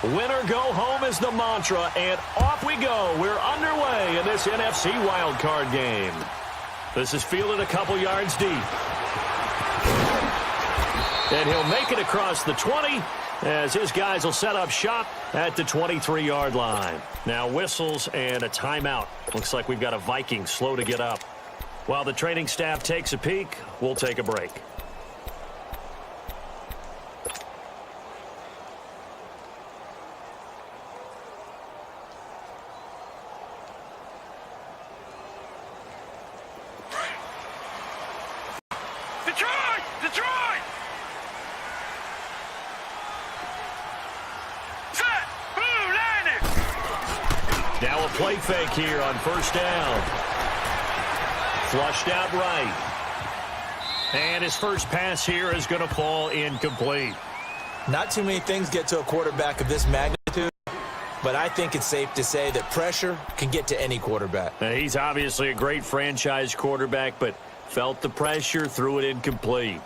Win or go home is the mantra, and off we go. We're underway in this NFC wildcard game. This is fielded a couple yards deep. And he'll make it across the 20 as his guys will set up shop at the 23-yard line. Now whistles and a timeout. Looks like we've got a Vikings slow to get up. While the training staff takes a peek, we'll take a break. Now a play fake here on first down. Flushed out right. And his first pass here is going to fall incomplete. Not too many things get to a quarterback of this magnitude, but I think it's safe to say that pressure can get to any quarterback. Now, he's obviously a great franchise quarterback, but felt the pressure, threw it incomplete.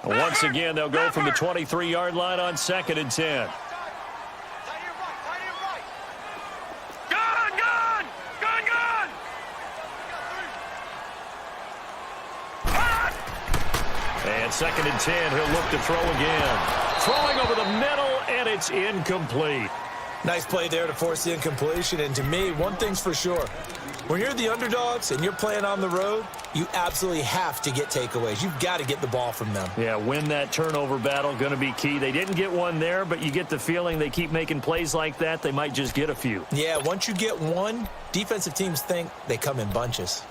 Once again, they'll go from the 23-yard line on 2nd and 10. And 2nd and 10, he'll look to throw again. Throwing over the middle, and it's incomplete. Nice play there to force the incompletion, and to me, one thing's for sure. When you're the underdogs and you're playing on the road, you absolutely have to get takeaways. You've got to get the ball from them. Yeah, win that turnover battle, going to be key. They didn't get one there, but you get the feeling they keep making plays like that, they might just get a few. Yeah, once you get one, defensive teams think they come in bunches.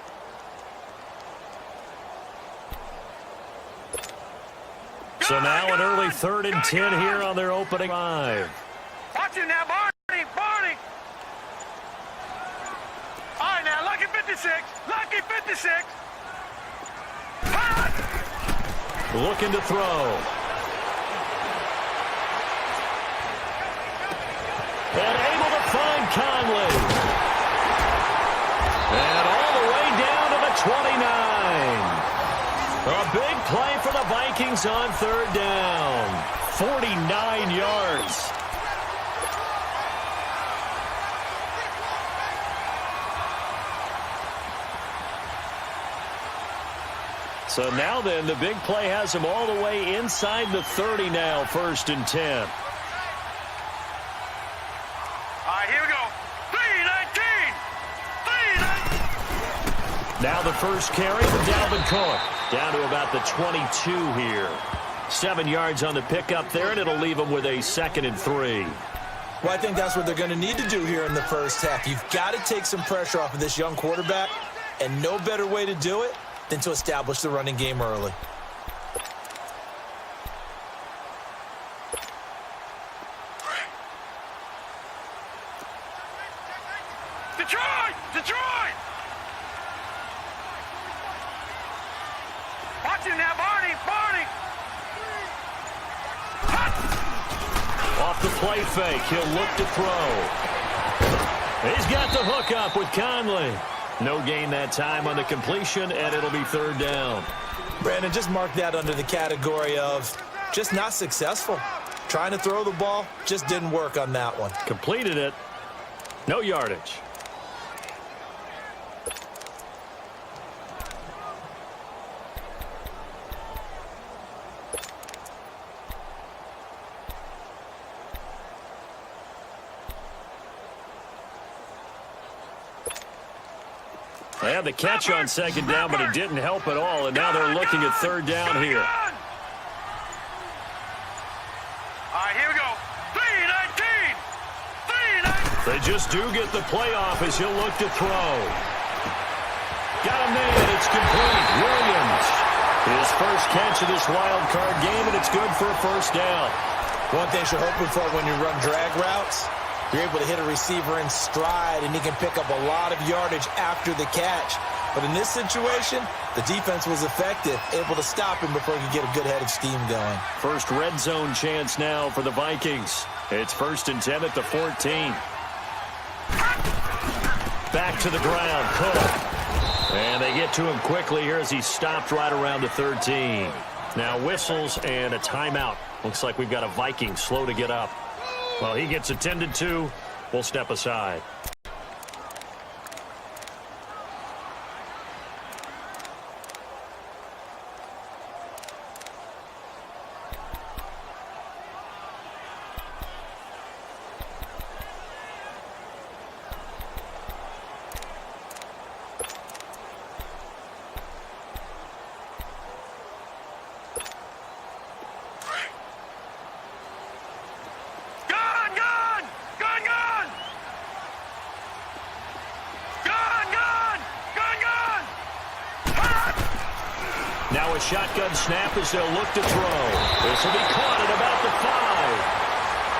So now an early 3rd and 10 here on their opening drive. Watch it now, Barney, Barney. All right, now, lucky 56, lucky 56. Looking to throw. And able to find Conley. And all the way down to the 29. A big play for the Vikings on 3rd down. 49 yards. So now then, the big play has him all the way inside the 30 now, 1st and 10. All right, here we go. 3-19. Now the first carry for Dalvin Cook. Down to about the 22 here. 7 yards on the pickup there, and it'll leave him with a 2nd and 3. Well, I think that's what they're going to need to do here in the first half. You've got to take some pressure off of this young quarterback, and no better way to do it than to establish the running game early. Detroit! Detroit! Watch him now, Barney, Barney. Off the play fake, he'll look to throw. He's got the hook up with Conley. No gain that time on the completion, and it'll be 3rd down. Brandon, just mark that under the category of just not successful. Trying to throw the ball, just didn't work on that one. Completed it. No yardage. They had the catch on 2nd down, but it didn't help at all, and now they're looking at 3rd down here. All right, here we go. 3-19. 3-19. They just do get the playoff as he'll look to throw. Got a man, it's complete. Williams. His first catch of this wild card game, and it's good for a 1st down. One thing you're hoping for when you run drag routes, you're able to hit a receiver in stride, and he can pick up a lot of yardage after the catch. But in this situation, the defense was effective, able to stop him before he could get a good head of steam going. First red zone chance now for the Vikings. It's 1st and 10 at the 14. Back to the ground, Cook. And they get to him quickly here as he stopped right around the 13. Now whistles and a timeout. Looks like we've got a Viking slow to get up. Well, he gets attended to. We'll step aside. Now a shotgun snap as they'll look to throw. This will be caught at about the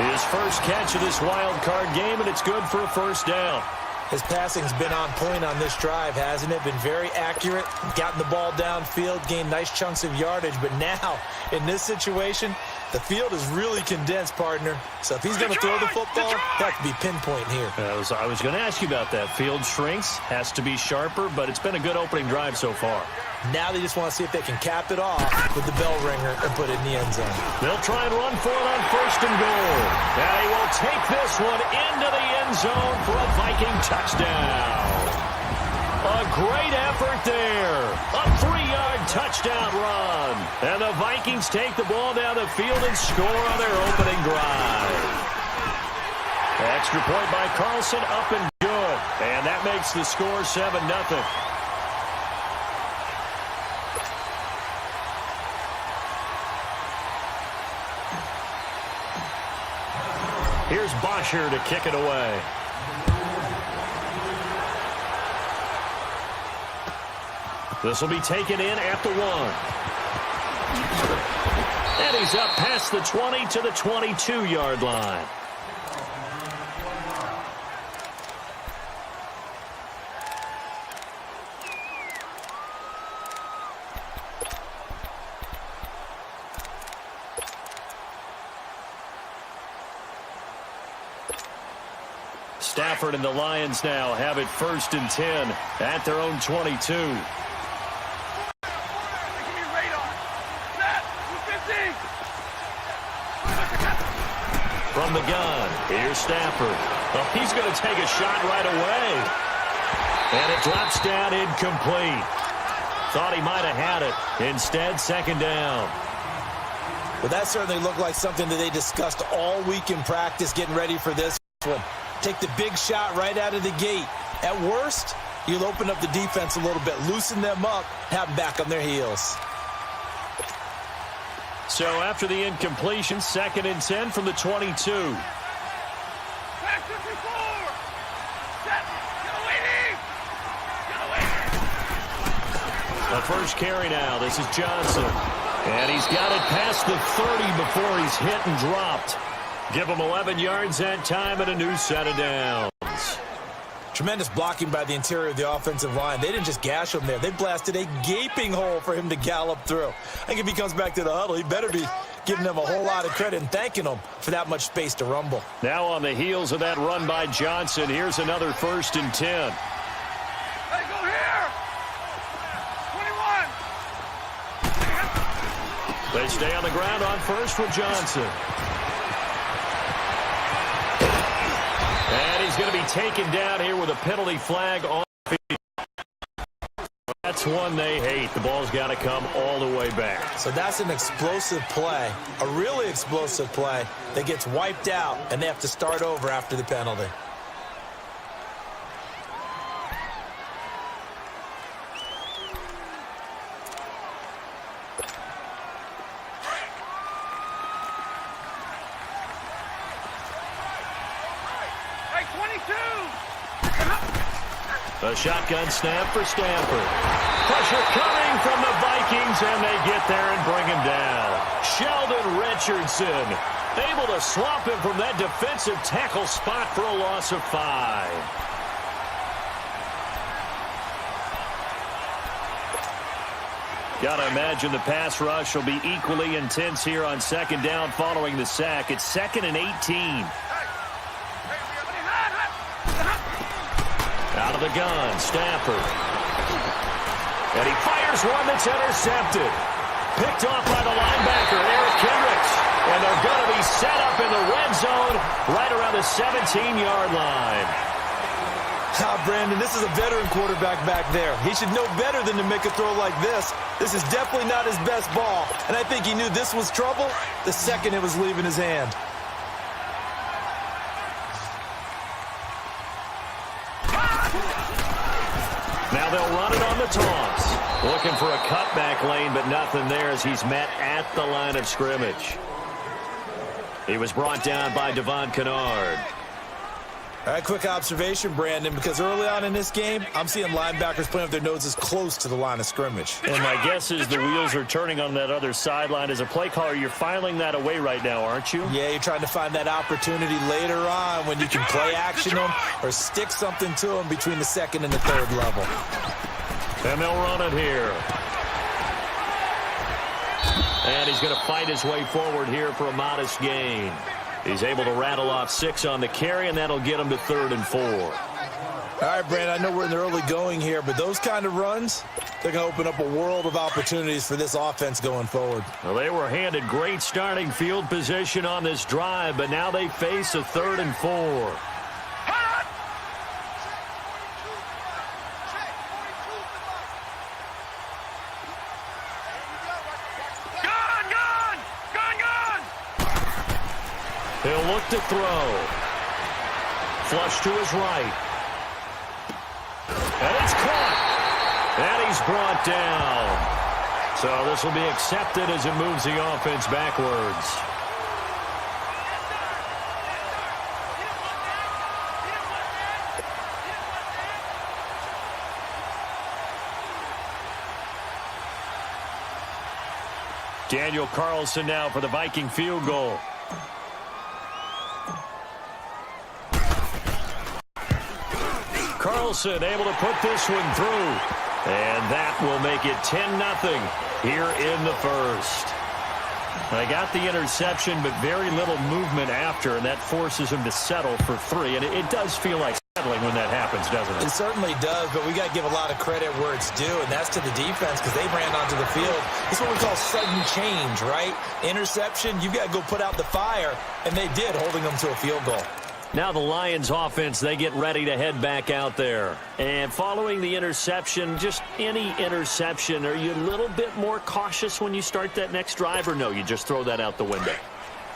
5. His first catch of this wild card game, and it's good for a first down. His passing's been on point on this drive, hasn't it? Been very accurate, gotten the ball downfield, gained nice chunks of yardage. But now, in this situation, the field is really condensed, partner. So if he's going to throw the football, that could be pinpoint here. I was going to ask you about that. Field shrinks, has to be sharper, but it's been a good opening drive so far. Now they just want to see if they can cap it off with the bell ringer and put it in the end zone. They'll try and run for it on 1st and goal. And he will take this one into the end zone for a Viking touchdown. A great effort there. A 3-yard touchdown run. And the Vikings take the ball down the field and score on their opening drive. Extra point by Carlson, up and good. And that makes the score 7-0. Here's Bosher to kick it away. This will be taken in at the 1. And he's up past the 20 to the 22-yard line. Stafford and the Lions now have it 1st and 10 at their own 22. From the gun, here's Stafford. Oh, he's going to take a shot right away. And it drops down incomplete. Thought he might have had it. Instead, 2nd down. Well, that certainly looked like something that they discussed all week in practice, getting ready for this one. Take the big shot right out of the gate. At worst, you'll open up the defense a little bit, loosen them up, have them back on their heels. So after the incompletion, 2nd and 10 from the 22. The first carry now. This is Johnson. And he's got it past the 30 before he's hit and dropped. Give him 11 yards that time and a new set of downs. Tremendous blocking by the interior of the offensive line. They didn't just gash him there. They blasted a gaping hole for him to gallop through. I think if he comes back to the huddle, he better be giving them a whole lot of credit and thanking them for that much space to rumble. Now on the heels of that run by Johnson, here's another 1st and 10. Hey, go here! 21! They stay on the ground on 1st with Johnson. And he's going to be taken down here with a penalty flag on the field. That's one they hate. The ball's got to come all the way back. So that's an explosive play, a really explosive play that gets wiped out, and they have to start over after the penalty. A shotgun snap for Stafford. Pressure coming from the Vikings, and they get there and bring him down. Sheldon Richardson able to swap him from that defensive tackle spot for a loss of 5. Got to imagine the pass rush will be equally intense here on 2nd down following the sack. It's 2nd and 18. Out of the gun, Stafford. And he fires one that's intercepted. Picked off by the linebacker, Eric Kendricks. And they're going to be set up in the red zone right around the 17-yard line. Brandon, this is a veteran quarterback back there. He should know better than to make a throw like this. This is definitely not his best ball. And I think he knew this was trouble the second it was leaving his hand. Now they'll run it on the toss. Looking for a cutback lane, but nothing there as he's met at the line of scrimmage. He was brought down by Devon Kennard. All right, quick observation, Brandon, because early on in this game, I'm seeing linebackers playing with their noses close to the line of scrimmage. And my guess is the wheels are turning on that other sideline. As a play caller, you're filing that away right now, aren't you? Yeah, you're trying to find that opportunity later on when you can play action them or stick something to them between the second and the third level. And they'll run it here. And he's going to fight his way forward here for a modest gain. He's able to rattle off 6 on the carry, and that'll get him to 3rd and 4. All right, Brandon, I know we're in the early going here, but those kind of runs, they're going to open up a world of opportunities for this offense going forward. Well, they were handed great starting field position on this drive, but now they face a 3rd and 4. He'll look to throw. Flush to his right. And it's caught. And he's brought down. So this will be accepted as it moves the offense backwards. Daniel Carlson now for the Viking field goal. Carlson able to put this one through. And that will make it 10-0 here in the first. I got the interception, but very little movement after, and that forces him to settle for 3. And it does feel like settling when that happens, doesn't it? It certainly does, but we got to give a lot of credit where it's due, and that's to the defense because they ran onto the field. This is what we call sudden change, right? Interception, you've got to go put out the fire, and they did, holding them to a field goal. Now the Lions offense, they get ready to head back out there. And following the interception, just any interception, are you a little bit more cautious when you start that next drive, or no, you just throw that out the window?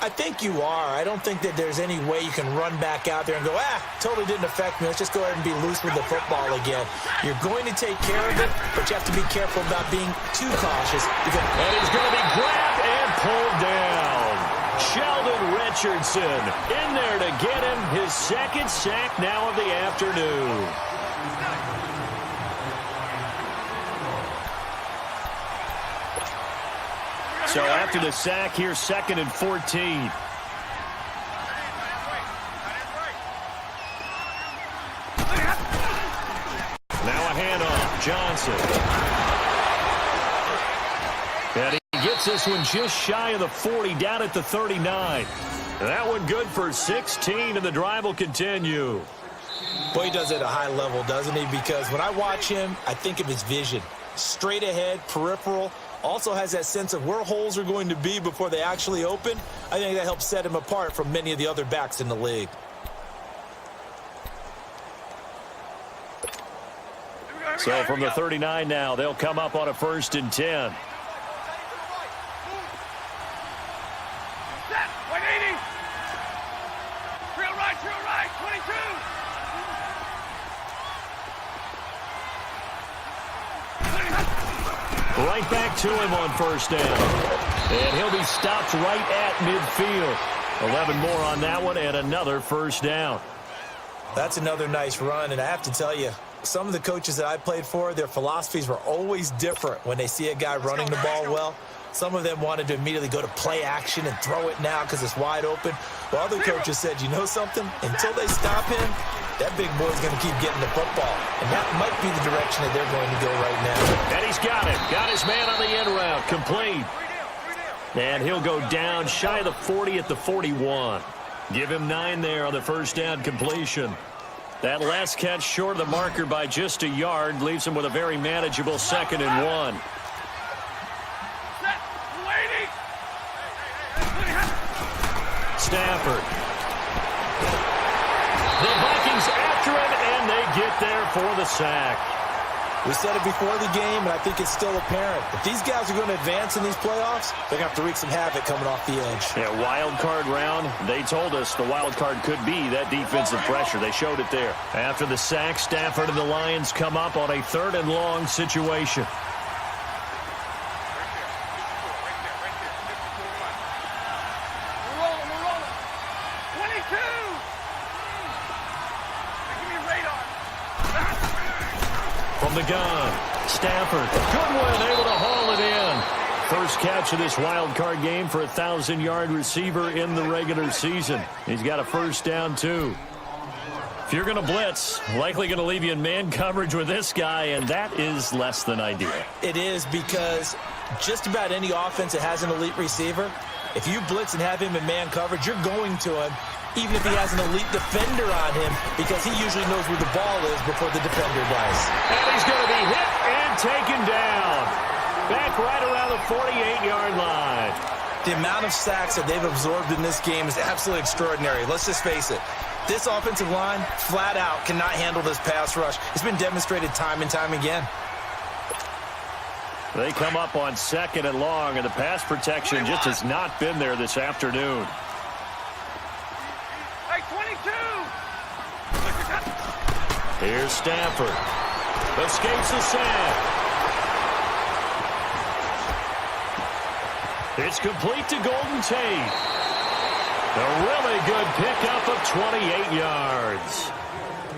I think you are. I don't think that there's any way you can run back out there and go, totally didn't affect me. Let's just go ahead and be loose with the football again. You're going to take care of it, but you have to be careful about being too cautious. And he's going to be grabbed and pulled down. Sheldon Richardson in there to get him his 2nd sack now of the afternoon. So after the sack, here's 2nd and 14. Now a handoff, Johnson. And he gets this one just shy of the 40, down at the 39. And that one good for 16, and the drive will continue. Boy, he does it at a high level, doesn't he? Because when I watch him, I think of his vision. Straight ahead, peripheral. Also has that sense of where holes are going to be before they actually open. I think that helps set him apart from many of the other backs in the league. So from the 39 now, they'll come up on a 1st and 10. Right back to him on 1st down. And he'll be stopped right at midfield. 11 more on that one and another 1st down. That's another nice run, and I have to tell you, some of the coaches that I played for, their philosophies were always different when they see a guy running the ball well. Some of them wanted to immediately go to play action and throw it now because it's wide open. While other coaches said, you know something? Until they stop him, that big boy's going to keep getting the football. And that might be the direction that they're going to go right now. And he's got it. Got his man on the end route. Complete. And he'll go down shy of the 40 at the 41. Give him 9 there on the 1st down completion. That last catch short of the marker by just a yard leaves him with a very manageable 2nd and 1. Stafford. The Vikings after him, and they get there for the sack. We said it before the game, and I think it's still apparent. If these guys are going to advance in these playoffs, they're going to have to wreak some havoc coming off the edge. Yeah, wild card round. They told us the wild card could be that defensive pressure. They showed it there. After the sack, Stafford and the Lions come up on a 3rd and long situation. From the gun, Stafford, Goodwin able to haul it in. First catch of this wild card game for a 1,000-yard receiver in the regular season. He's got a first down, too. If you're going to blitz, likely going to leave you in man coverage with this guy, and that is less than ideal. It is, because just about any offense that has an elite receiver, if you blitz and have him in man coverage, you're going to him, even if he has an elite defender on him, because he usually knows where the ball is before the defender does. And he's going to be hit and taken down. Back right around the 48-yard line. The amount of sacks that they've absorbed in this game is absolutely extraordinary. Let's just face it. This offensive line, flat out, cannot handle this pass rush. It's been demonstrated time and time again. They come up on 2nd and long, and the pass protection just has not been there this afternoon. Here's Stafford. Escapes the sack. It's complete to Golden Tate. A really good pickup of 28 yards.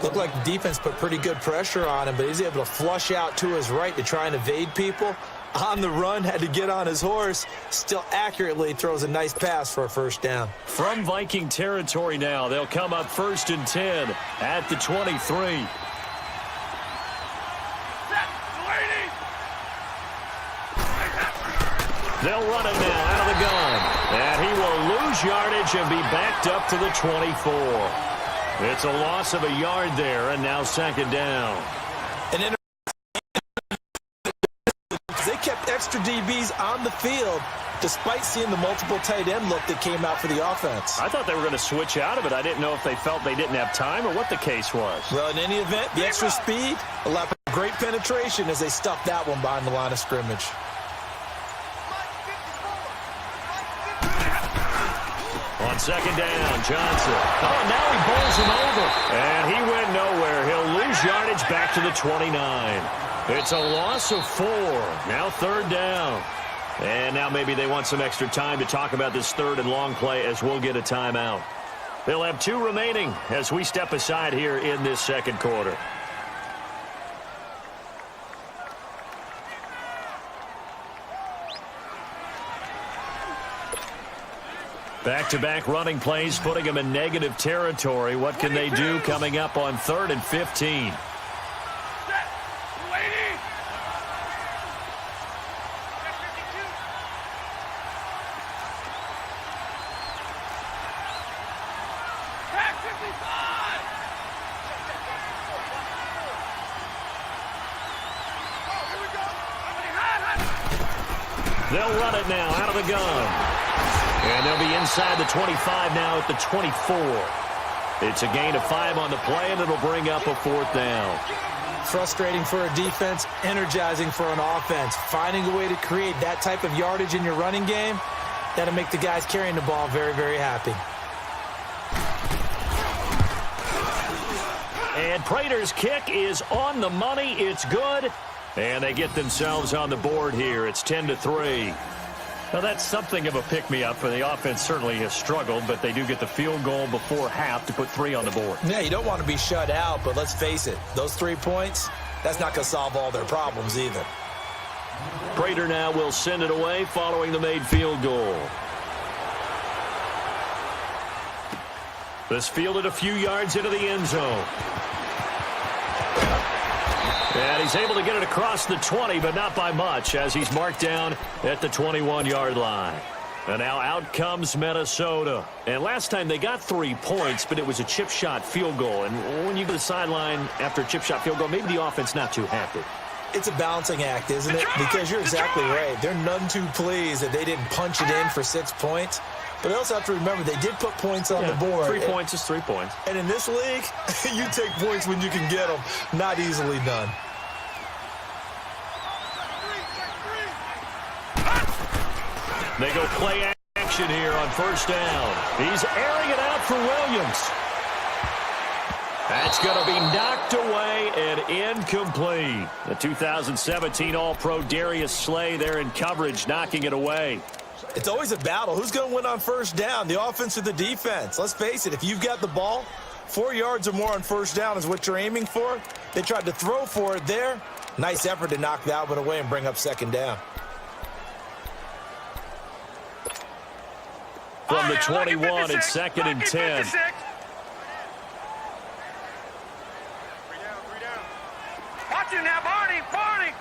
Looked like the defense put pretty good pressure on him, but he's able to flush out to his right to try and evade people. On the run, had to get on his horse. Still accurately throws a nice pass for a first down. From Viking territory now, they'll come up 1st and 10 at the 23. They'll run it now out of the gun. And he will lose yardage and be backed up to the 24. It's a loss of a yard there, and now 2nd down. And they kept extra DBs on the field despite seeing the multiple tight end look that came out for the offense. I thought they were going to switch out of it. I didn't know if they felt they didn't have time or what the case was. Well, in any event, the extra speed allowed great penetration as they stuffed that one behind the line of scrimmage. On 2nd down, Johnson. Oh, now he bowls him over. And he went nowhere. He'll lose yardage back to the 29. It's a loss of 4. Now 3rd down. And now maybe they want some extra time to talk about this 3rd and long play as we'll get a timeout. They'll have 2 remaining as we step aside here in this 2nd quarter. Back-to-back running plays, putting them in negative territory. What can they do coming up on 3rd and 15? They'll run it now out of the gun. And they'll be inside the 25 now at the 24. It's a gain of 5 on the play, and it'll bring up a 4th down. Frustrating for a defense, energizing for an offense. Finding a way to create that type of yardage in your running game, that'll make the guys carrying the ball very, very happy. And Prater's kick is on the money. It's good. And they get themselves on the board here. It's 10-3. Now, that's something of a pick-me-up for the offense. Certainly has struggled, but they do get the field goal before half to put 3 on the board. Yeah, you don't want to be shut out, but let's face it. Those 3 points, that's not going to solve all their problems either. Prater now will send it away following the made field goal. This fielded a few yards into the end zone. And he's able to get it across the 20, but not by much, as he's marked down at the 21-yard line. And now out comes Minnesota. And last time they got 3 points, but it was a chip shot field goal. And when you go to the sideline after a chip shot field goal, maybe the offense not too happy. It's a balancing act, isn't it? Because you're exactly right. They're none too pleased that they didn't punch it in for 6 points. But they also have to remember they did put points on the board. 3 points is 3 points. And in this league, you take points when you can get them. Not easily done. They go play action here on first down. He's airing it out for Williams. That's going to be knocked away and incomplete. The 2017 All-Pro Darius Slay there in coverage, knocking it away. It's always a battle. Who's going to win on first down, the offense or the defense? Let's face it, if you've got the ball, 4 yards or more on first down is what you're aiming for. They tried to throw for it there. Nice effort to knock that one away and bring up second down. From the 21, it's 2nd and 10. Watch it now, Barney, Barney.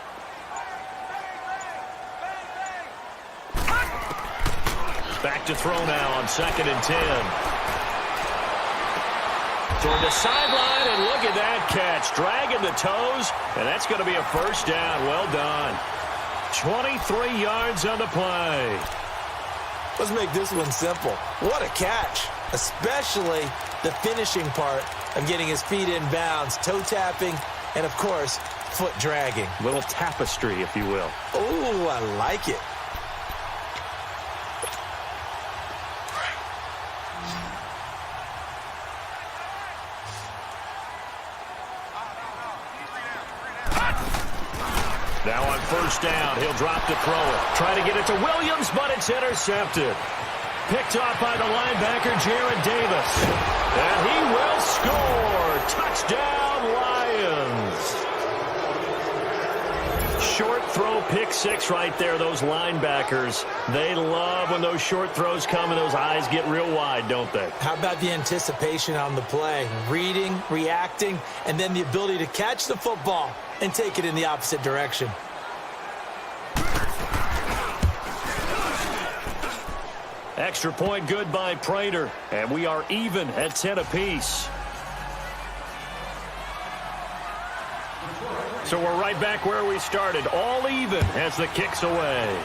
Back to throw now on 2nd and 10. Toward the sideline, and look at that catch. Dragging the toes, and that's going to be a first down. Well done. 23 yards on the play. Let's make this one simple. What a catch, especially the finishing part of getting his feet in bounds, toe tapping, and, of course, foot dragging. Little tapestry, if you will. Oh, I like it. Now on first down, he'll drop to throw it. Try to get it to Williams, but it's intercepted. Picked off by the linebacker, Jared Davis. And he will score. Touchdown, Lions. Short throw, pick six right there. Those linebackers, they love when those short throws come and those eyes get real wide, don't they? How about the anticipation on the play? Reading, reacting, and then the ability to catch the football and take it in the opposite direction. Extra point good by Prater, and we are even at 10 apiece. So we're right back where we started, all even as the kick's away.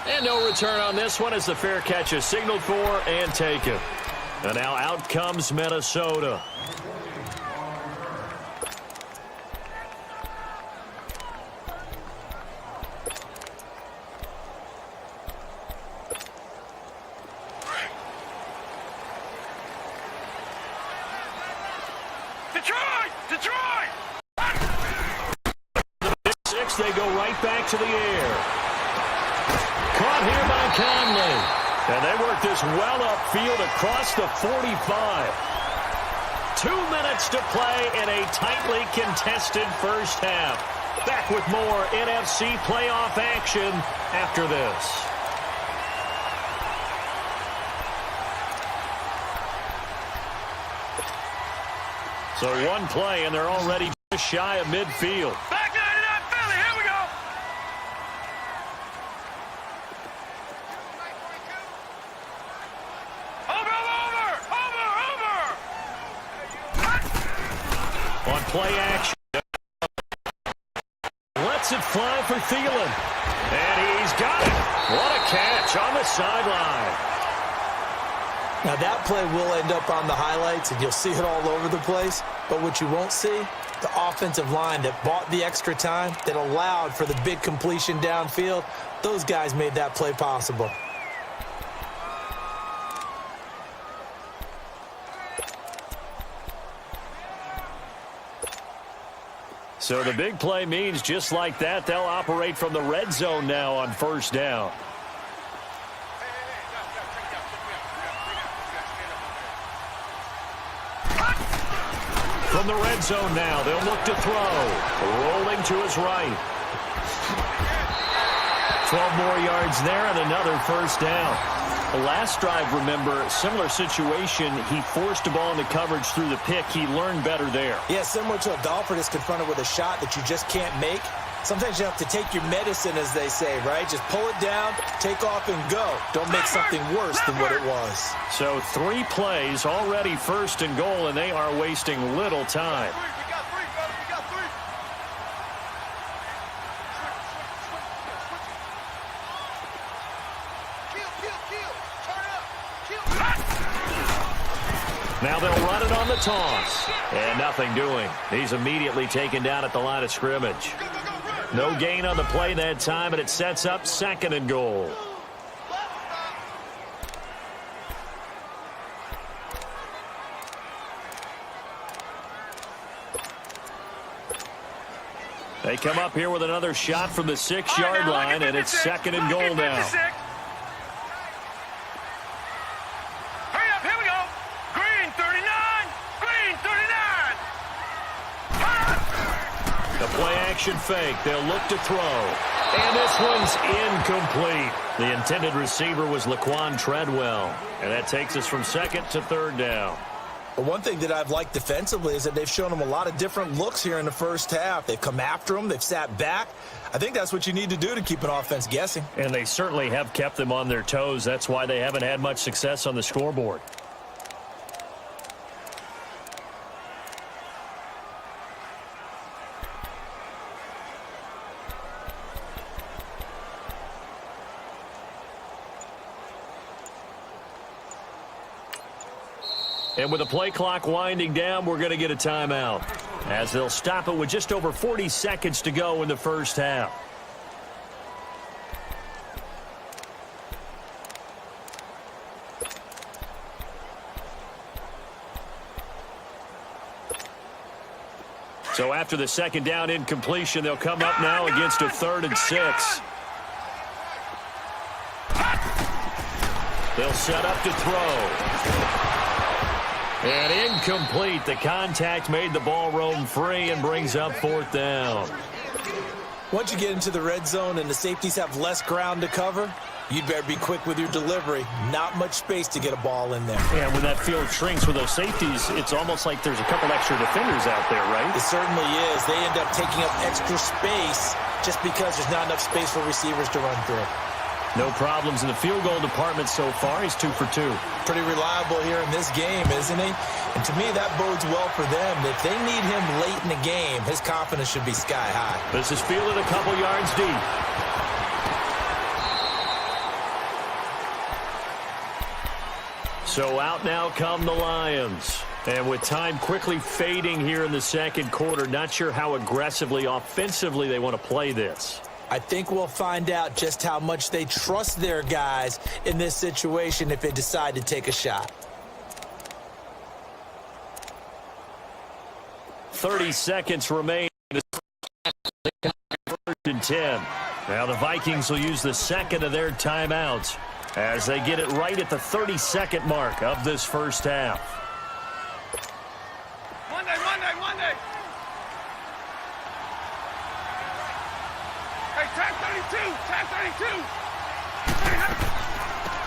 And no return on this one as the fair catch is signaled for and taken. And now out comes Minnesota. Detroit! They go right back to the air. Caught here by Conley. And they work this well upfield across the 45. 2 minutes to play in a tightly contested first half. Back with more NFC playoff action after this. So one play, and they're already just shy of midfield. Back to that Philly. Here we go. Over. On play action. Lets it fly for Thielen. And he's got it. What a catch on the sideline. Now, that play will end up on the highlights, and you'll see it all over the place. But what you won't see, the offensive line that bought the extra time, that allowed for the big completion downfield, those guys made that play possible. So the big play means just like that, they'll operate from the red zone now on first down. From the red zone now, they'll look to throw. Rolling to his right. 12 more yards there and another first down. The last drive, remember, similar situation. He forced the ball into coverage through the pick. He learned better there. Yeah, similar to a golfer that's confronted with a shot that you just can't make. Sometimes you have to take your medicine, as they say, right? Just pull it down, take off, and go. Don't make something worse than what it was. So 3 plays, already first and goal, and they are wasting little time. Now they'll run it on the toss. And nothing doing. He's immediately taken down at the line of scrimmage. No gain on the play that time, and it sets up 2nd and goal. They come up here with another shot from the 6-yard line, and it's 2nd and goal now. Hurry up, here we go. Green 39, green 39. The play-action fake. They'll look to throw. And this one's incomplete. The intended receiver was Laquan Treadwell. And that takes us from 2nd to 3rd down. But one thing that I've liked defensively is that they've shown them a lot of different looks here in the first half. They've come after them. They've sat back. I think that's what you need to do to keep an offense guessing. And they certainly have kept them on their toes. That's why they haven't had much success on the scoreboard. And with the play clock winding down, we're going to get a timeout, as they'll stop it with just over 40 seconds to go in the first half. So after the 2nd down incompletion, they'll come up now against a 3rd and 6. They'll set up to throw. And incomplete. The contact made the ball roam free and brings up 4th down. Once you get into the red zone and the safeties have less ground to cover, you'd better be quick with your delivery. Not much space to get a ball in there. Yeah, when that field shrinks with those safeties, it's almost like there's a couple extra defenders out there, right? It certainly is. They end up taking up extra space just because there's not enough space for receivers to run through. No problems in the field goal department so far. He's 2 for 2. Pretty reliable here in this game, isn't he? And to me, that bodes well for them. If they need him late in the game, his confidence should be sky high. This is fielded a couple yards deep. So out now come the Lions. And with time quickly fading here in the 2nd quarter, not sure how aggressively, offensively they want to play this. I think we'll find out just how much they trust their guys in this situation if they decide to take a shot. 30 seconds remain. 1st and 10. Now the Vikings will use the 2nd of their timeouts as they get it right at the 30-second mark of this first half. Monday. Hey, tag 32, tag 32.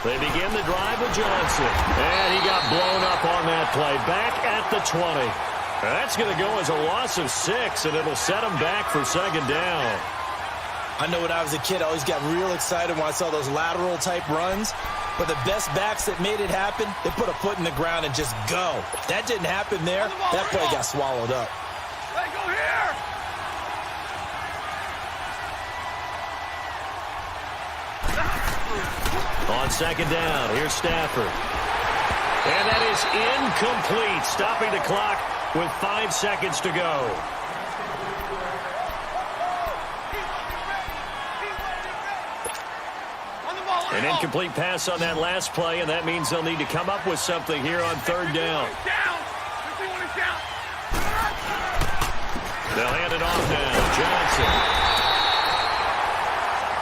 They begin the drive with Johnson. And he got blown up on that play. Back at the 20. That's going to go as a loss of 6, and it'll set him back for 2nd down. I know when I was a kid, I always got real excited when I saw those lateral-type runs. But the best backs that made it happen, they put a foot in the ground and just go. That didn't happen there. That play got swallowed up. Hey, go here. On 2nd down, here's Stafford. And that is incomplete, stopping the clock with 5 seconds to go. An incomplete pass on that last play, and that means they'll need to come up with something here on 3rd down. They'll hand it off now. Johnson.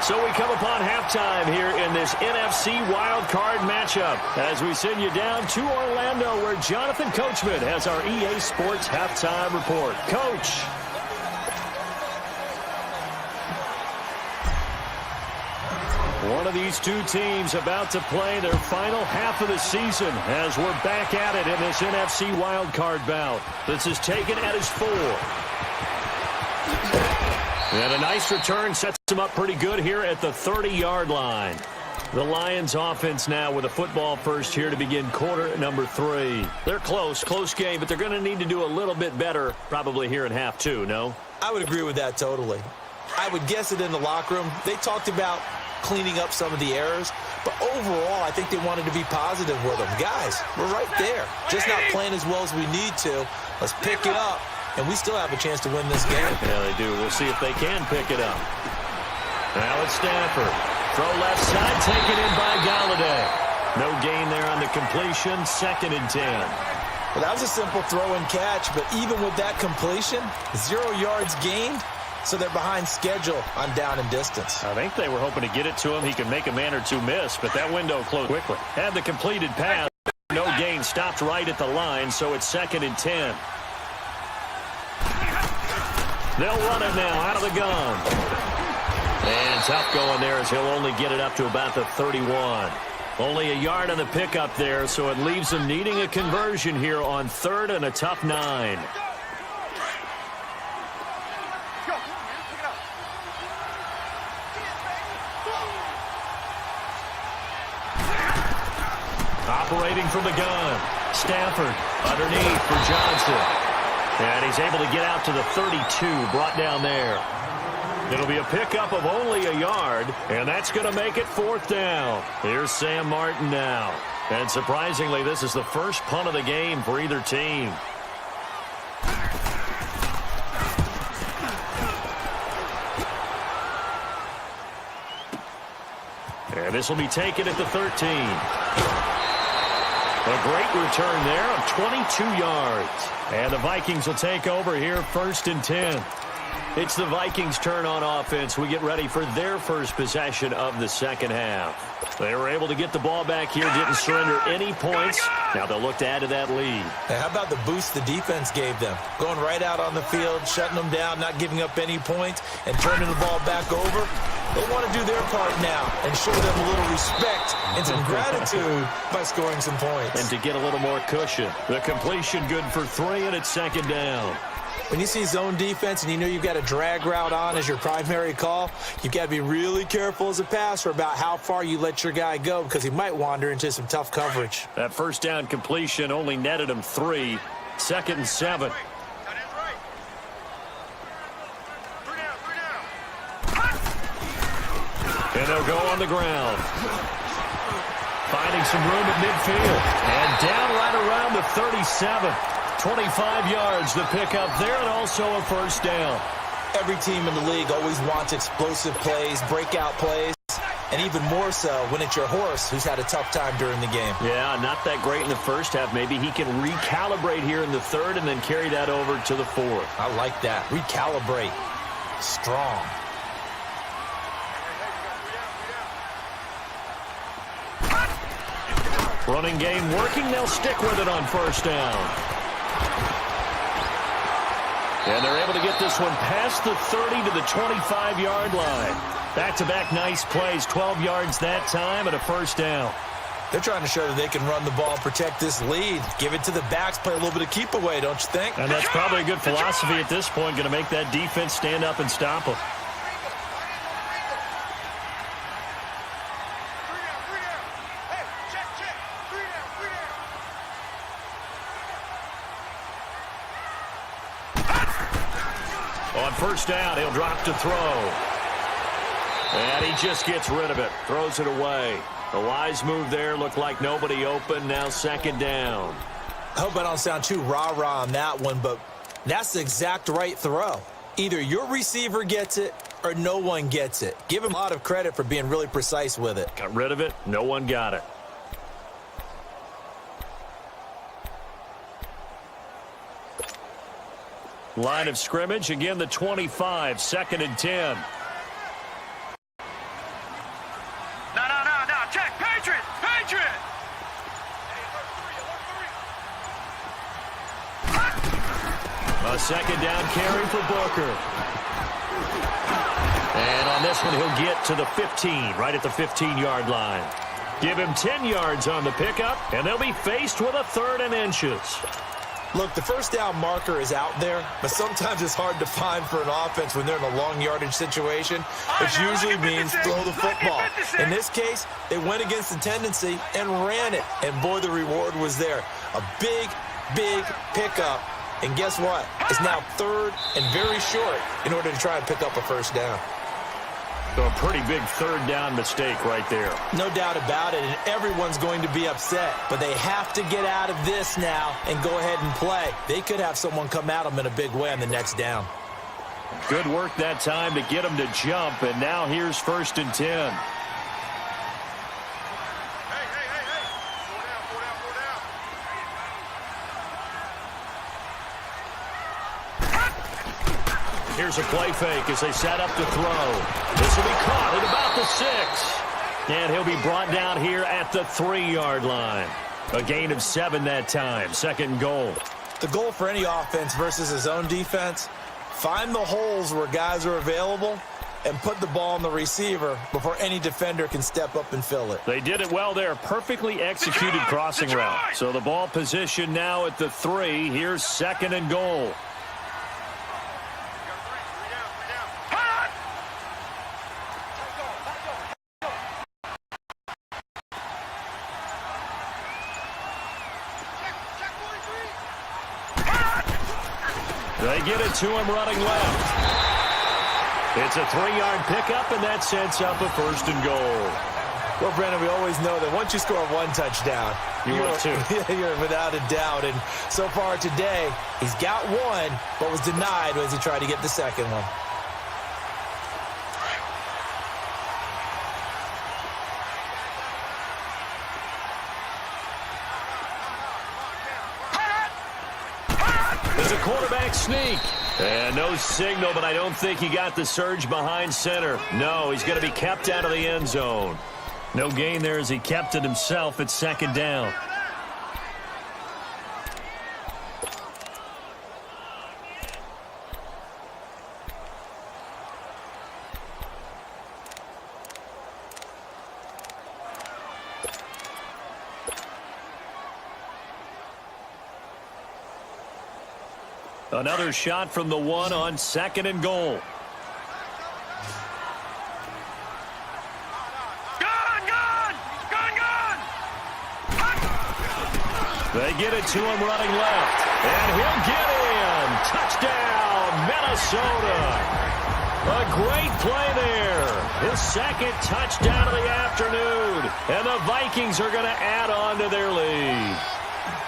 So we come upon halftime here in this NFC wildcard matchup as we send you down to Orlando where Jonathan Coachman has our EA Sports halftime report. Coach. One of these two teams about to play their final half of the season as we're back at it in this NFC wildcard bout. This is taken at his 4. And a nice return sets him up pretty good here at the 30-yard line. The Lions offense now with a football first here to begin quarter number 3. They're close game, but they're going to need to do a little bit better probably here in half 2, no? I would agree with that totally. I would guess it in the locker room. They talked about cleaning up some of the errors. But overall, I think they wanted to be positive with them. Guys, we're right there. Just not playing as well as we need to. Let's pick it up, and we still have a chance to win this game. Yeah, they do. We'll see if they can pick it up. Now it's Stafford. Throw left side, taken in by Galladay. No gain there on the completion, 2nd and 10. Well, that was a simple throw and catch, but even with that completion, 0 yards gained, so they're behind schedule on down and distance. I think they were hoping to get it to him. He could make a man or two miss, but that window closed quickly. Had the completed pass. No gain, stopped right at the line, so it's 2nd and 10. They'll run it now out of the gun. And tough going there as he'll only get it up to about the 31. Only a yard on the pickup there, so it leaves them needing a conversion here on 3rd and a tough 9. Operating from the gun. Stafford underneath for Johnson. And he's able to get out to the 32, brought down there. It'll be a pickup of only a yard, and that's going to make it 4th down. Here's Sam Martin now. And surprisingly, this is the first punt of the game for either team. And this will be taken at the 13. A great return there of 22 yards. And the Vikings will take over here 1st and 10. It's the Vikings' turn on offense. We get ready for their first possession of the second half. They were able to get the ball back here, didn't surrender any points. Now they'll look to add to that lead. Now, how about the boost the defense gave them? Going right out on the field, shutting them down, not giving up any points, and turning the ball back over. They want to do their part now and show them a little respect and some gratitude by scoring some points. And to get a little more cushion. The completion good for 3, and it's 2nd down. When you see zone defense and you know you've got a drag route on as your primary call, you've got to be really careful as a passer about how far you let your guy go because he might wander into some tough coverage. That 1st down completion only netted him 3. 2nd and 7. And they'll go on the ground. Finding some room at midfield. And down right around the 37. 25 yards to pick up there, and also a 1st down. Every team in the league always wants explosive plays, breakout plays, and even more so when it's your horse who's had a tough time during the game. Yeah, not that great in the first half. Maybe he can recalibrate here in the 3rd and then carry that over to the 4th. I like that. Recalibrate. Strong. Running game working. They'll stick with it on 1st down. And they're able to get this one past the 30 to the 25-yard line. Back-to-back nice plays, 12 yards that time and a 1st down. They're trying to show that they can run the ball and protect this lead. Give it to the backs, play a little bit of keep away, don't you think? And that's probably a good philosophy at this point, going to make that defense stand up and stop them. On 1st down, he'll drop to throw. And he just gets rid of it. Throws it away. A wise move there. Looked like nobody open. Now 2nd down. I hope I don't sound too rah-rah on that one, but that's the exact right throw. Either your receiver gets it or no one gets it. Give him a lot of credit for being really precise with it. Got rid of it. No one got it. Line of scrimmage, again the 25, 2nd and 10. No, check, Patriot! A 2nd down carry for Booker. And on this one, he'll get to the 15, right at the 15-yard line. Give him 10 yards on the pickup, and they'll be faced with a 3rd and inches. Look, the 1st down marker is out there, but sometimes it's hard to find for an offense when they're in a long yardage situation, which usually means throw the football. In this case, they went against the tendency and ran it, and boy, the reward was there. A big pickup, and guess what? It's now 3rd and very short in order to try and pick up a 1st down. So a pretty big third down mistake right there. No doubt about it, and everyone's going to be upset. But they have to get out of this now and go ahead and play. They could have someone come at them in a big way on the next down. Good work that time to get him to jump, and now here's 1st and 10. Here's a play fake as they set up to throw. This will be caught at about the 6. And he'll be brought down here at the 3-yard line. A gain of 7 that time. 2nd and goal. The goal for any offense versus his own defense, find the holes where guys are available and put the ball on the receiver before any defender can step up and fill it. They did it well there. Perfectly executed crossing route. So the ball position now at the 3. Here's 2nd and goal. They get it to him running left. It's a 3-yard pickup, and that sets up a 1st and goal. Well, Brandon, we always know that once you score one touchdown, you're without a doubt. And so far today, he's got one, but was denied as he tried to get the second one. There's a quarterback sneak. And no signal, but I don't think he got the surge behind center. No, he's going to be kept out of the end zone. No gain there as he kept it himself at 2nd down. Another shot from the 1 on 2nd and goal. They get it to him running left. And he'll get in. Touchdown, Minnesota. A great play there. His 2nd touchdown of the afternoon. And the Vikings are going to add on to their lead.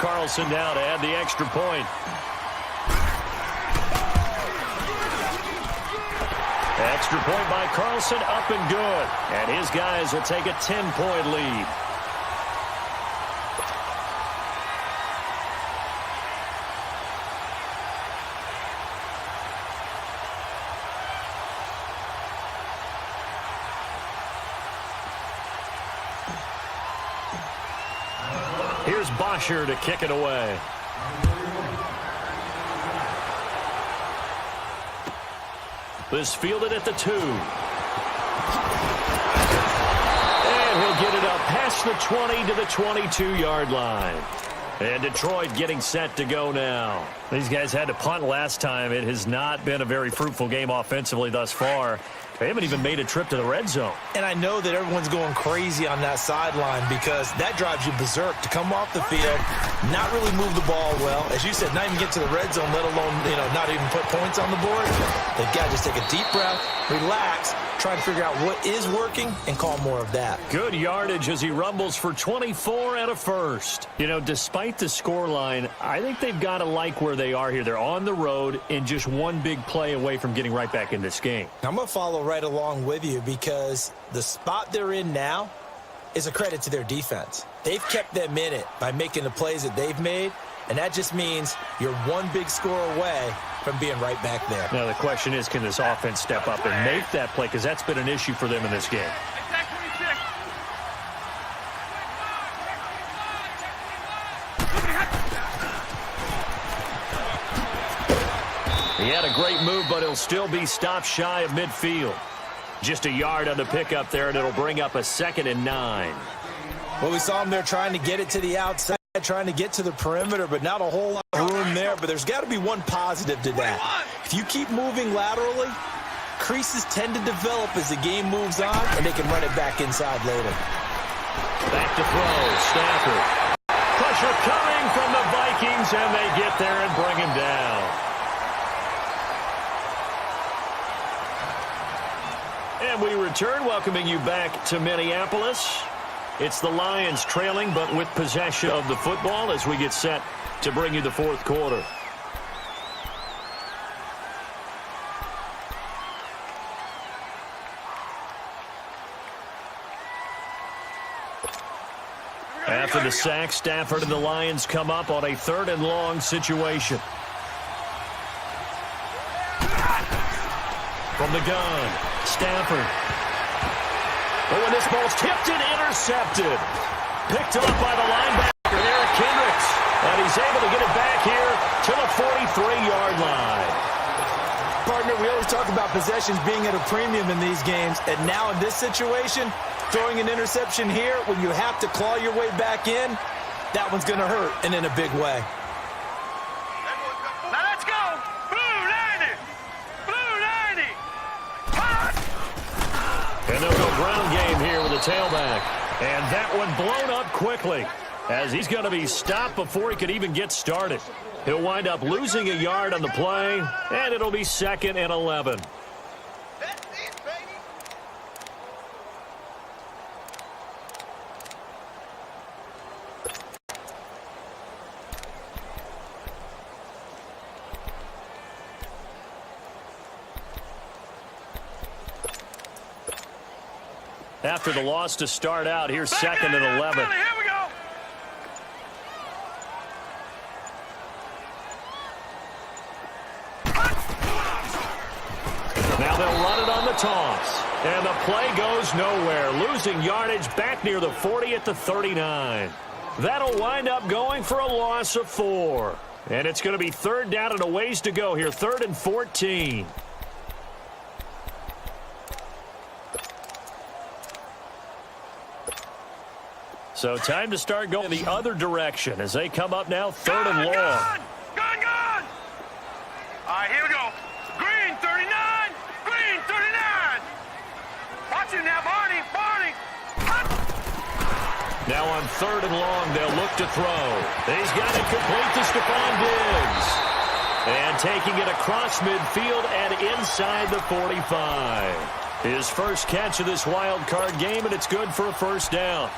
Carlson now to add the extra point. Extra point by Carlson, up and good. And his guys will take a 10-point lead. Here's Bosher to kick it away. This fielded at the 2. And he'll get it up past the 20 to the 22-yard line. And Detroit getting set to go now. These guys had to punt last time. It has not been a very fruitful game offensively thus far. They haven't even made a trip to the red zone. And I know that everyone's going crazy on that sideline because that drives you berserk to come off the field, not really move the ball well. As you said, not even get to the red zone, let alone, not even put points on the board. They've got to just take a deep breath, relax, try to figure out what is working and call more of that. Good yardage as he rumbles for 24 and a first. Despite the scoreline, I think they've got to like where they are here. They're on the road and just one big play away from getting right back in this game. I'm going to follow right along with you because the spot they're in now is a credit to their defense. They've kept them in it by making the plays that they've made, and that just means you're one big score away from being right back there. Now the question is, can this offense step up and make that play? Because that's been an issue for them in this game. He had a great move, but he'll still be stopped shy of midfield. Just a yard on the pickup there, and it'll bring up a 2nd and 9. Well, we saw him there trying to get it to the outside, trying to get to the perimeter, but not a whole lot of room there. But there's got to be one positive to that. If you keep moving laterally, creases tend to develop as the game moves on, and they can run it back inside later. Back to throw, Stafford. Pressure coming from the Vikings, and they get there and bring him down. And we return, welcoming you back to Minneapolis. It's the Lions trailing, but with possession of the football as we get set to bring you the fourth quarter. After the sack, Stafford and the Lions come up on a 3rd and long situation. From the gun, Stafford. Oh, and this ball's tipped and intercepted. Picked up by the linebacker, Eric Kendricks. And he's able to get it back here to the 43-yard line. Partner, we always talk about possessions being at a premium in these games. And now in this situation, throwing an interception here when you have to claw your way back in, that one's going to hurt, and in a big way. Now let's go. Blue 90. Blue 90. And they'll go ground game here with a tailback. And that one blown up quickly as he's going to be stopped before he could even get started. He'll wind up losing a yard on the play, and it'll be 2nd and 11. That's it, baby. After the loss to start out, here's 2nd and 11. Here we go. Now they'll run it on the toss. And the play goes nowhere. Losing yardage back near the 40 at the 39. That'll wind up going for a loss of 4. And it's going to be 3rd down and a ways to go here. 3rd and 14. So time to start going the other direction as they come up now 3rd and long. Gun. All right, here we go. Green 39. Green 39. Watch him now, Barney. Now on 3rd and long, they'll look to throw. He's got it complete to Stephon Diggs. And taking it across midfield and inside the 45. His first catch of this wild card game, and it's good for a 1st down.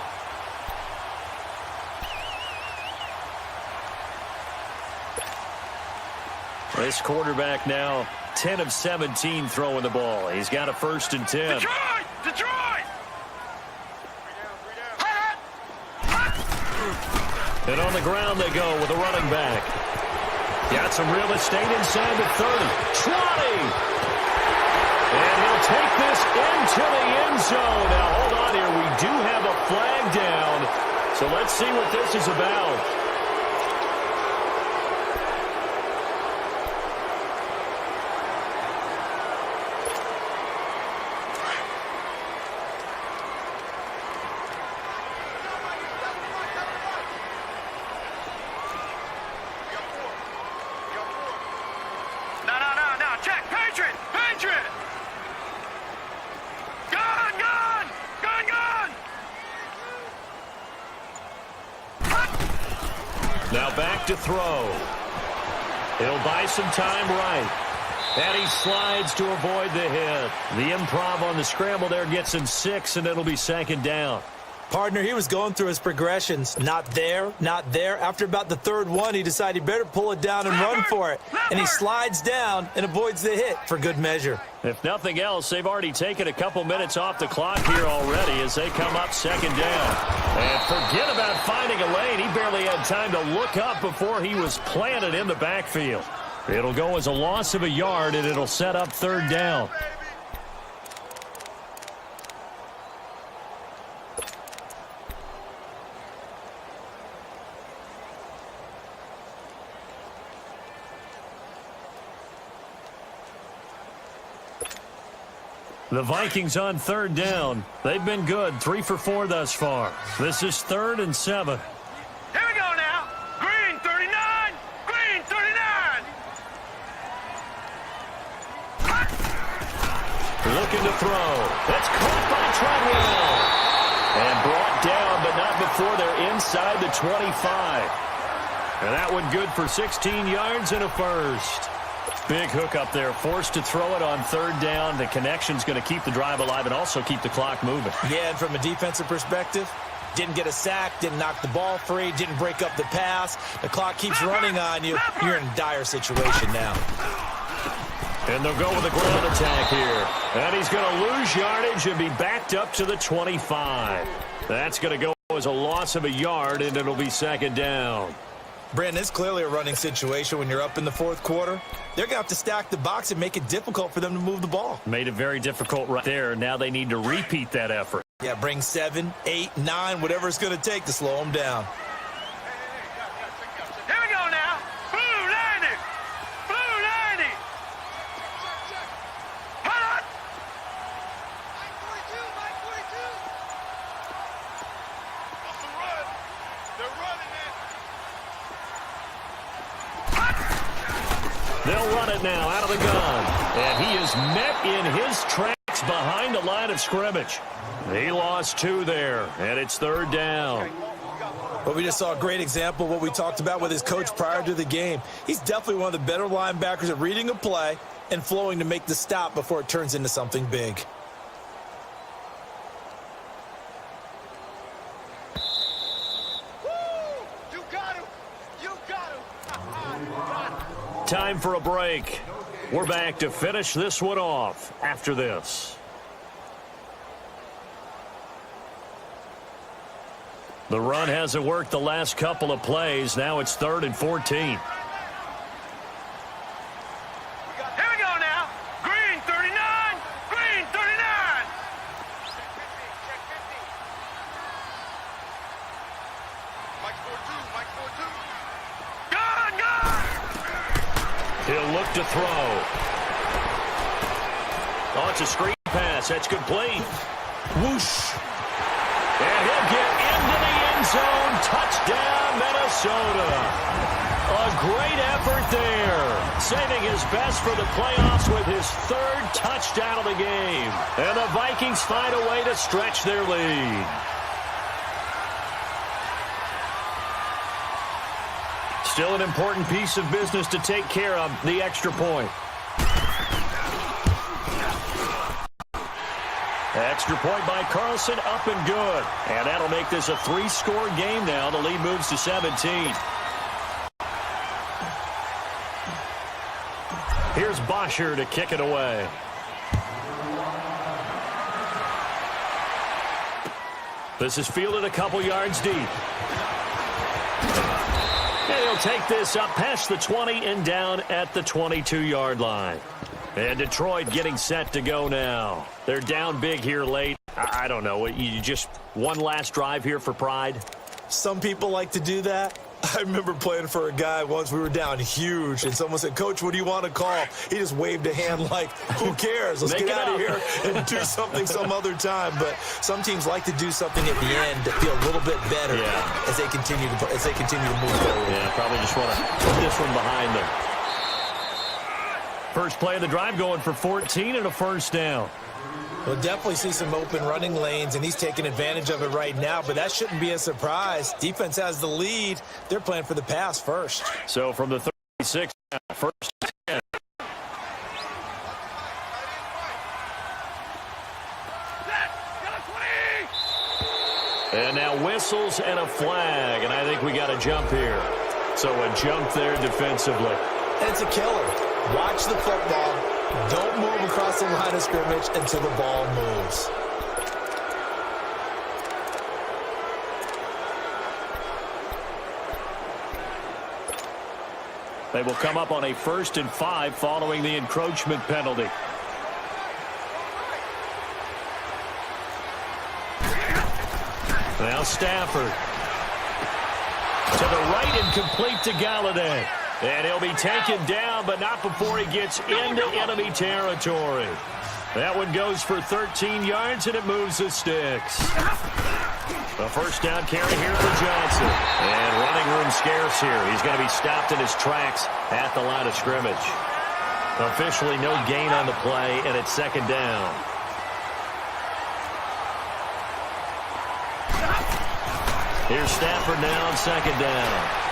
This quarterback now 10 of 17 throwing the ball. He's got a 1st and 10. Detroit! And on the ground they go with a running back. Got some real estate inside the 30. 20! And he'll take this into the end zone. Now hold on here. We do have a flag down. So let's see what this is about. Now, check. Patriot. Gun. Now back to throw. He'll buy some time right. And he slides to avoid the hit. The improv on the scramble there gets him 6, and it'll be 2nd down. Partner, he was going through his progressions. Not there. After about the 3rd one, he decided he better pull it down and run for it. And he slides down and avoids the hit for good measure. If nothing else, they've already taken a couple minutes off the clock here already as they come up 2nd down. And forget about finding a lane. He barely had time to look up before he was planted in the backfield. It'll go as a loss of a yard, and it'll set up 3rd down. The Vikings on 3rd down. They've been good, 3 for 4 thus far. This is 3rd and 7. Here we go now. Green 39. Green 39. Looking to throw. That's caught by Treadwell. And brought down, but not before they're inside the 25. And that one good for 16 yards and a 1st. Big hook up there, forced to throw it on third down. The connection's going to keep the drive alive and also keep the clock moving. Yeah, and from a defensive perspective, didn't get a sack, didn't knock the ball free, didn't break up the pass. The clock keeps running on you. You're in a dire situation now. And they'll go with a ground attack here. And he's going to lose yardage and be backed up to the 25. That's going to go as a loss of a yard, and it'll be second down. Brandon, it's clearly a running situation when you're up in the fourth quarter. They're going to have to stack the box and make it difficult for them to move the ball. Made it very difficult right there. Now they need to repeat that effort. Yeah, bring 7, 8, 9, whatever it's going to take to slow them down. Here we go now. Blue 90. Blue 90. Hold on. Mike 42. What's the run? They're running it. They'll run it now out of the gun. And he is met in his tracks behind the line of scrimmage. He lost 2 there, and it's third down. But we just saw a great example of what we talked about with his coach prior to the game. He's definitely one of the better linebackers at reading a play and flowing to make the stop before it turns into something big. You got him. You got him. Time for a break. We're back to finish this one off after this. The run hasn't worked the last couple of plays. Now it's 3rd and 14. Here we go now. Green 39. Green 39. Check 50. Mike 42. Mike 42. Gun, gun. He'll look to throw. Oh, it's a screen pass. That's complete. Whoosh. And he'll get into the end zone. Touchdown, Minnesota. A great effort there. Saving his best for the playoffs with his 3rd touchdown of the game. And the Vikings find a way to stretch their lead. Still an important piece of business to take care of, the extra point. Extra point by Carlson, up and good. And that'll make this a 3-score game now. The lead moves to 17. Here's Bosher to kick it away. This is fielded a couple yards deep. And he'll take this up past the 20 and down at the 22-yard line. And Detroit getting set to go now. They're down big here late. I don't know. You just one last drive here for pride? Some people like to do that. I remember playing for a guy once. We were down huge, and someone said, "Coach, what do you want to call?" He just waved a hand like, who cares? Let's get out of here and do something some other time. But some teams like to do something at the end to feel a little bit better as they continue to move forward. Yeah, probably just want to put this one behind them. First play of the drive going for 14 and a first down. We'll definitely see some open running lanes, and he's taking advantage of it right now, but that shouldn't be a surprise. Defense has the lead. They're playing for the pass first. So from the 36, first 10. And now whistles and a flag, and I think we got a jump here. So a jump there defensively. And it's a killer. Watch the football. Don't move across the line of scrimmage until the ball moves. They will come up on a 1st and 5 following the encroachment penalty. Now Stafford. To the right and complete to Galladay. And he'll be taken down, but not before he gets into enemy territory. That one goes for 13 yards, and it moves the sticks. A first down carry here for Johnson. And running room scarce here. He's going to be stopped in his tracks at the line of scrimmage. Officially no gain on the play, and it's second down. Here's Stafford now on second down.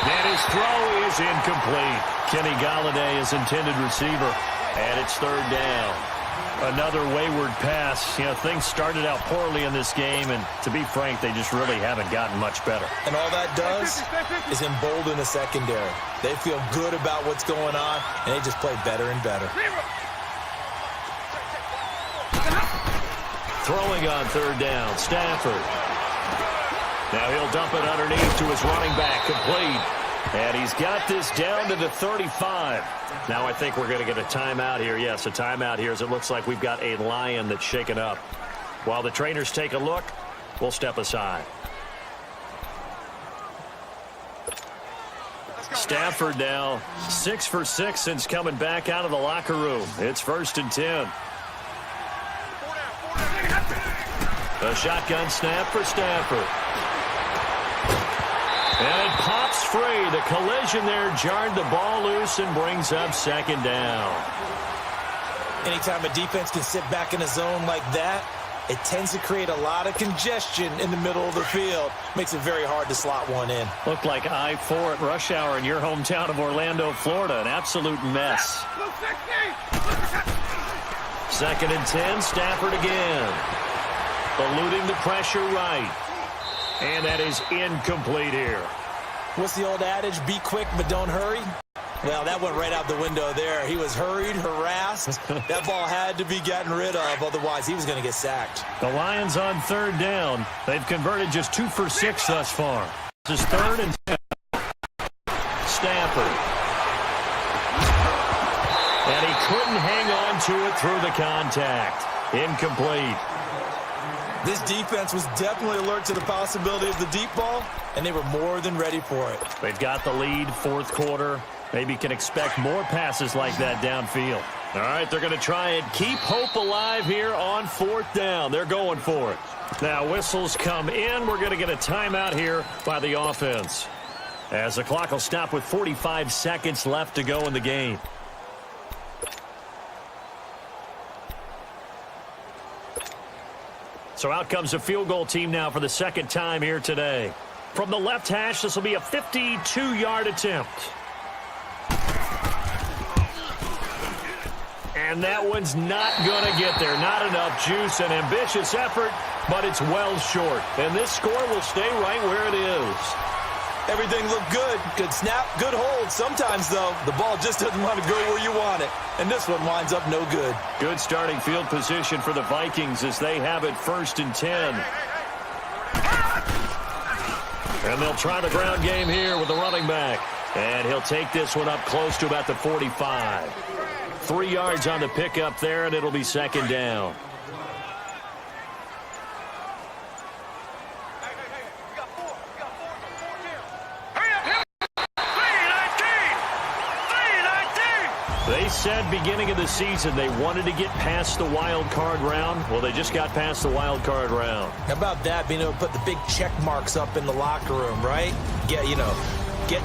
And his throw is incomplete. Kenny Galladay is intended receiver, and it's third down. Another wayward pass. You know, things started out poorly in this game, and to be frank, they just really haven't gotten much better. And all that does is embolden the secondary. They feel good about what's going on, and they just play better and better. Throwing on third down, Stafford. Now he'll dump it underneath to his running back, complete. And he's got this down to the 35. Now I think we're going to get a timeout here. Yes, a timeout here as it looks like we've got a Lion that's shaken up. While the trainers take a look, we'll step aside. Stafford now 6 for 6 since coming back out of the locker room. It's 1st and 10. A shotgun snap for Stafford. And it pops free. The collision there jarred the ball loose and brings up 2nd down. Anytime a defense can sit back in a zone like that, it tends to create a lot of congestion in the middle of the field. Makes it very hard to slot one in. Looked like I-4 at rush hour in your hometown of Orlando, Florida. An absolute mess. 2nd and 10, Stafford again. Eluding the pressure right. And that is incomplete here. What's the old adage? Be quick, but don't hurry. Well, that went right out the window there. He was hurried, harassed. That ball had to be gotten rid of, otherwise he was going to get sacked. The Lions on 3rd down. They've converted just 2 for 6 thus far. This is 3rd and 10. Stafford. And he couldn't hang on to it through the contact. Incomplete. This defense was definitely alert to the possibility of the deep ball, and they were more than ready for it. They've got the lead, 4th quarter. Maybe can expect more passes like that downfield. All right, they're going to try and keep hope alive here on 4th down. They're going for it. Now whistles come in. We're going to get a timeout here by the offense, as the clock will stop with 45 seconds left to go in the game. So out comes a field goal team now for the 2nd time here today. From the left hash, this will be a 52-yard attempt. And that one's not going to get there. Not enough juice. An ambitious effort, but it's well short. And this score will stay right where it is. Everything looked good. Good snap, good hold. Sometimes, though, the ball just doesn't want to go where you want it. And this one winds up no good. Good starting field position for the Vikings as they have it 1st and 10. And they'll try the ground game here with the running back. And he'll take this one up close to about the 45. 3 yards on the pickup there, and it'll be 2nd down. They said beginning of the season they wanted to get past the wild card round. Well, they just got past the wild card round. How about that, being able to put the big check marks up in the locker room, right? Get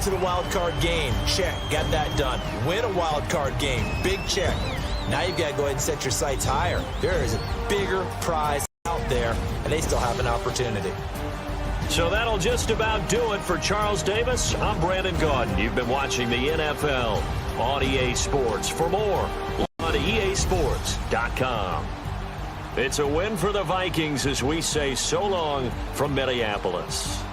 to the wild card game, check, got that done. Win a wild card game, big check. Now you've got to go ahead and set your sights higher. There is a bigger prize out there, and they still have an opportunity. So that'll just about do it for Charles Davis. I'm Brandon Gaudin. You've been watching the NFL on EA Sports. For more, on EASports.com. It's a win for the Vikings as we say so long from Minneapolis.